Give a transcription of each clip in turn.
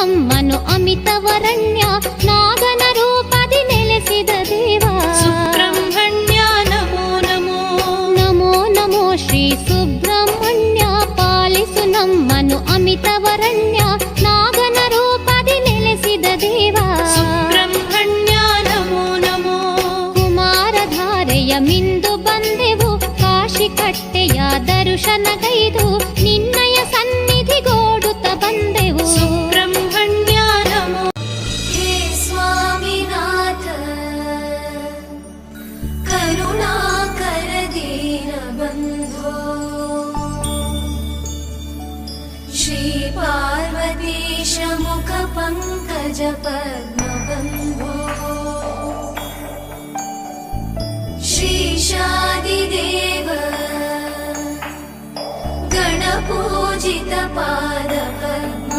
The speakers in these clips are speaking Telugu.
ನಮ್ಮನು ಅಮಿತವರಣ್ಯ ನಾಗನ ರೂಪದಿ ನೆಲೆಸಿದ ದೇವ ಸುಬ್ರಹ್ಮಣ್ಯ ನಮೋ ನಮೋ ನಮೋ ನಮೋ ಶ್ರೀ ಸುಬ್ರಹ್ಮಣ್ಯ ಪಾಲಿಸು ನಮ್ಮನು ಅಮಿತವರಣ್ಯ ನಾಗನ ರೂಪದಿ ನೆಲೆಸಿದ ದೇವ ಸುಬ್ರಹ್ಮಣ್ಯ ನಮೋ ನಮೋ ಕುಮಾರಧಾರೆಯ ಮಿಂದು ಬಂದೆವು ಕಾಶಿ ಕಟ್ಟೆಯ ದರ್ಶನಗೈದು ನಿನ್ನಯ ಸನ್ನಿಧಿಗೋಡುತ್ತ ಬಂದೆವು ಸುಬ್ರಹ್ಮಣ್ಯ ನಮೋ ಹೇ ಸ್ವಾಮಿನಾಥ ಕರುಣಾಕರ ದೀನ ಬಂಧೋ ಶ್ರೀ ಪಾರ್ವತೀಶ ಮುಖ ಪಂಕಜ ಪದ್ಮ ಬಂಧೋ ಶ್ರೀಶಾದಿದೇವ ಗಣಪೂಜಿತ ಪಾದ ಪದ್ಮ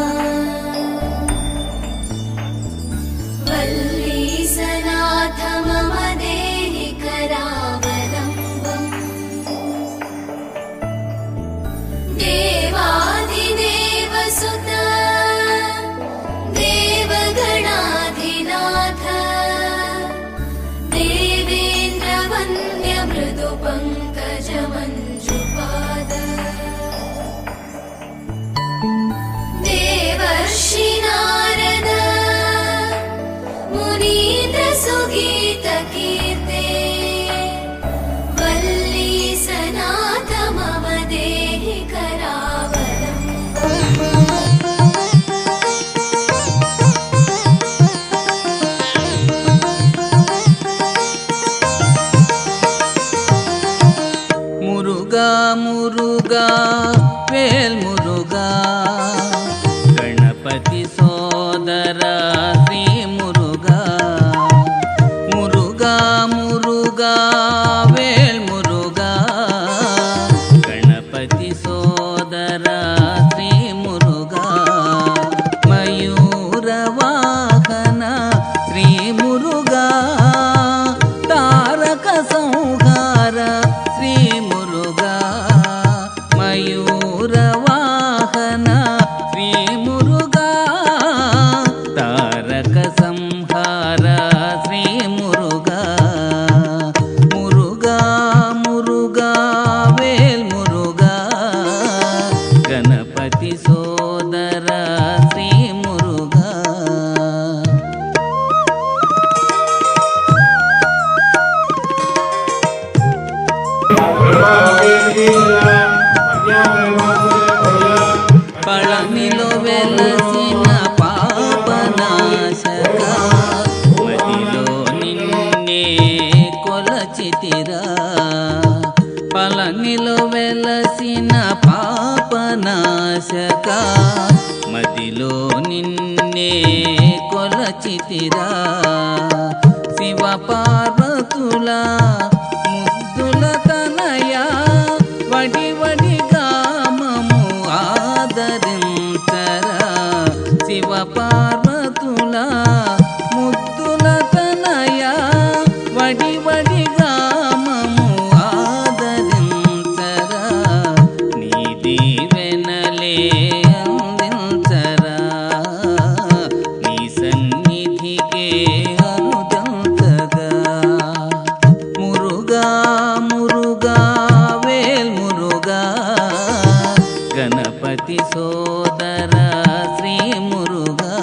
ವಲ್ಲೀಸನಾಥ ಮಮ ದೇಹಿ ಕರಾವಲಂಬಂ ದೇವಾದಿದೇವ ಸುತ ದೇವಗಣಾಧಿನಾಥ ದೇವೇಂದ್ರ ವಂದ್ಯ ಮೃದು ಪಂಕಜ ಮಂಜುಪಾದ ದೇವರ್ಷಿ ನಾರದ ಮುನೀಂದ್ರ ಸುಗೀತ ಕೀರ್ತೆ ವಲ್ಲೀಸನಾಥ ಮಮ ದೇಹಿ ಮುರುಗಾ ಮುರುಗಾ ವೇಲ್ ಮುರುಗಾ ಗಣಪತಿ ಸೋದರ ಶ್ರೀ ಮುರುಗಾ ಮುರುಗಾ ಮುರುಗಾ ವೇಲ್ ಮುರುಗಾ ಗಣಪತಿ ಸೋದರ ಶ್ರೀ ಮುರುಗಾ ಮಯೂರ ವಾಹನ ಶ್ರೀ ಮುರುಗಾ ತಾರಕ ಸಂಹಾರ ಶ್ರೀ ಮುರುಗಾ ಮಯೂರ ವಾಹನ ಶ್ರೀ ಮುರುಗಾ ತಾರಕ ಸಂಹಾರ ಶ್ರೀ ಮುರುಗಾ ಮುರುಗಾ ಮುರುಗಾ ವೇಲ್ ಮುರುಗಾ ಗಣಪತಿ ಸೋದರ ಶ್ರೀ ಮುರುಗಾ పళనిలో వెలసిన పాపనాశక మదిలో నిన్నే కొలచితిరా పళనిలో వెలసిన పాపనాశక మదిలో నిన్నే కొలచితిరా శివ పార్వతుల ముద్దుల తనయ వడి వడిగా మము ఆదరించరా శివ పార్వతుల ముద్దుల తనయ వడి వడిగా మము ఆదరించరా నీ దీవెనలే అందించరా నీ సన్నిధికే అనుదంతగా మురుగా మురుగా వేల్ మురుగా గణపతి సోదర శ్రీ మురుగా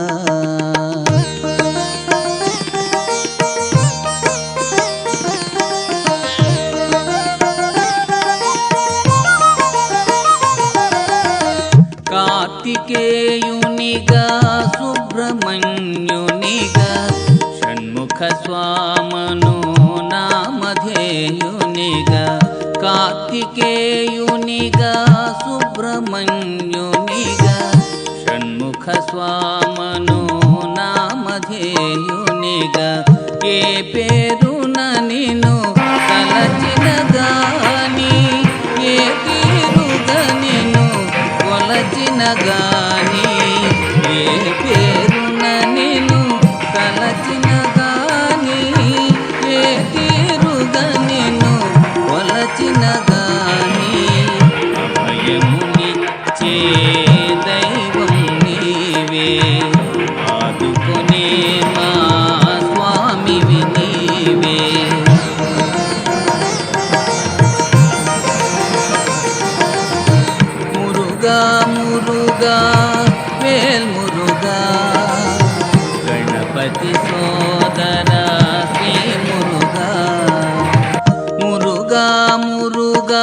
కార్తికేయునిగా సుబ్రహ్మణ్యునిగా షణ్ముఖ స్వామను నామధేయునిగా కార్తికేయునిగా సుబ్రహ్మణ్యునిగా షణ్ముఖ స్వామను నామధేయునిగా ఏ పేరున నిన్ను తలచిన గాని ఏ తీరుగా నిన్ను కొలచిన గాని ఏ పేరున నిన్ను తలచిన గాని ఏ తీరుగా నిన్ను కొలచిన గాని అభయమునిచ్చే దైవం నీవే గణపతి సోదర శ్రీ మురుగా మురుగా మురుగా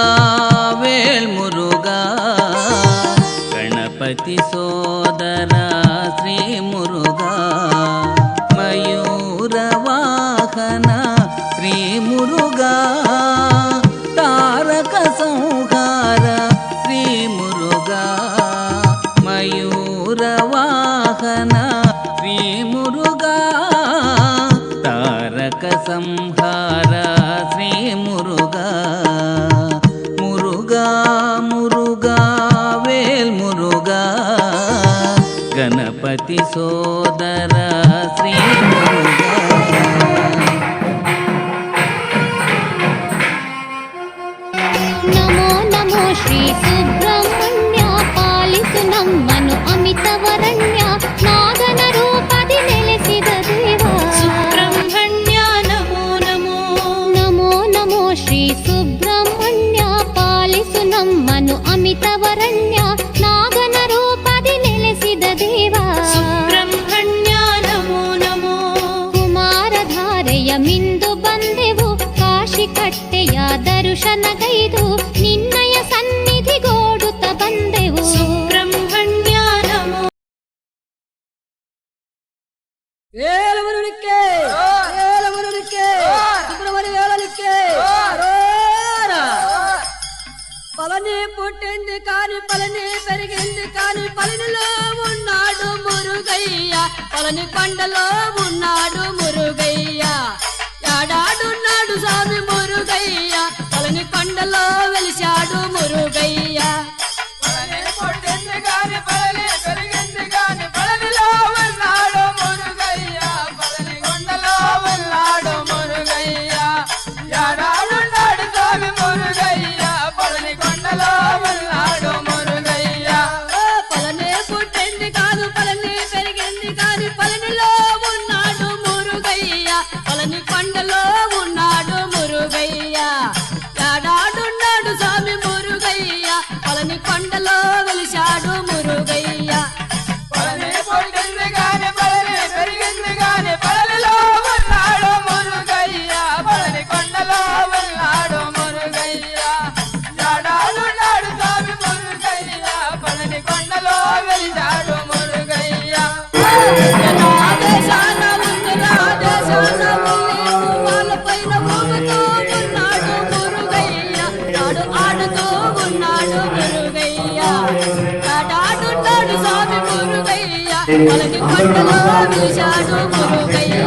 వేల్ మురుగా గణపతి సోదర శ్రీ మురుగా మయూర వాహన శ్రీ మురుగా తారక సంహార శ్రీ మురుగా మయూర వాహన శ్రీ మురుగా తారక సంహార శ్రీ మురుగా మురుగా మురుగా వేల్ మురుగా గణపతి సోదర శ్రీ మురుగా నమో నమో శ్రీ సుబ్రహ్మణ్య పాలిసు నమ్మను అమితవరణ్య నాగన రూపದಿ ನೆಲೆಸಿದ ದೇವ ಸುಬ್ರಹ್ಮಣ್ಯ ನಮೋ ನಮೋ ನಮೋ ನಮೋ ಶ್ರೀ ಸುಬ್ರಹ್ಮಣ್ಯ ಪಾಲಿಸು ನಮ್ಮನು ಅಮಿತವರಣ್ಯ ನಾಗನ ರೂಪದಿ ನೆಲೆಸಿದ ದೇವ ಸುಬ್ರಹ್ಮಣ್ಯ ನಮೋ ನಮೋ ಕುಮಾರಧಾರೆಯ ಮಿಂದು ಬಂದೆವು ಕಾಶಿ ಕಟ್ಟೆಯ ದರ್ಶನಗೈದು ನಿನ್ನಯ ಸನ್ನಿಧಿಗೋಡುತ್ತ ಬಂದೆವು ಸುಬ್ರಹ್ಮಣ್ಯ ನಮೋ ఏలవరునికే ఏలవరునికే సుబ్రహ్మణ్య వేళనికే పలని పుట్టింది కాని పలని పెరిగింది కాని పలనిలో ఉన్నాడు మురుగయ్య పలని కొండలో ఉన్నాడు మురుగయ్య ఏడాడున్నాడు స్వామి మురుగయ్య పలని కొండలో వెలిశాడు మురుగయ్య పలనే పుట్టింది కాదు పలని పెరిగింది కాని పలనిలో ఉన్నాడు మురుగయ్య పలని కొండలో ఉన్నాడు మురుగయ్య ఏడాడున్నాడు స్వామి మురుగయ్య పలని కొండలో వెలిశాడు మురుగయ్య రాధేశాన ఉంది రాధేశాన ఉంది వాళ్ళపైన ఊగుతూ ఉన్నాడు మురుగయ్య నాడు ఆడుతూ ఉన్నాడు మురుగయ్య ఆడాడున్నాడు స్వామి మురుగయ్య వాళ్ళని కొండలో చూశాడు మురుగయ్య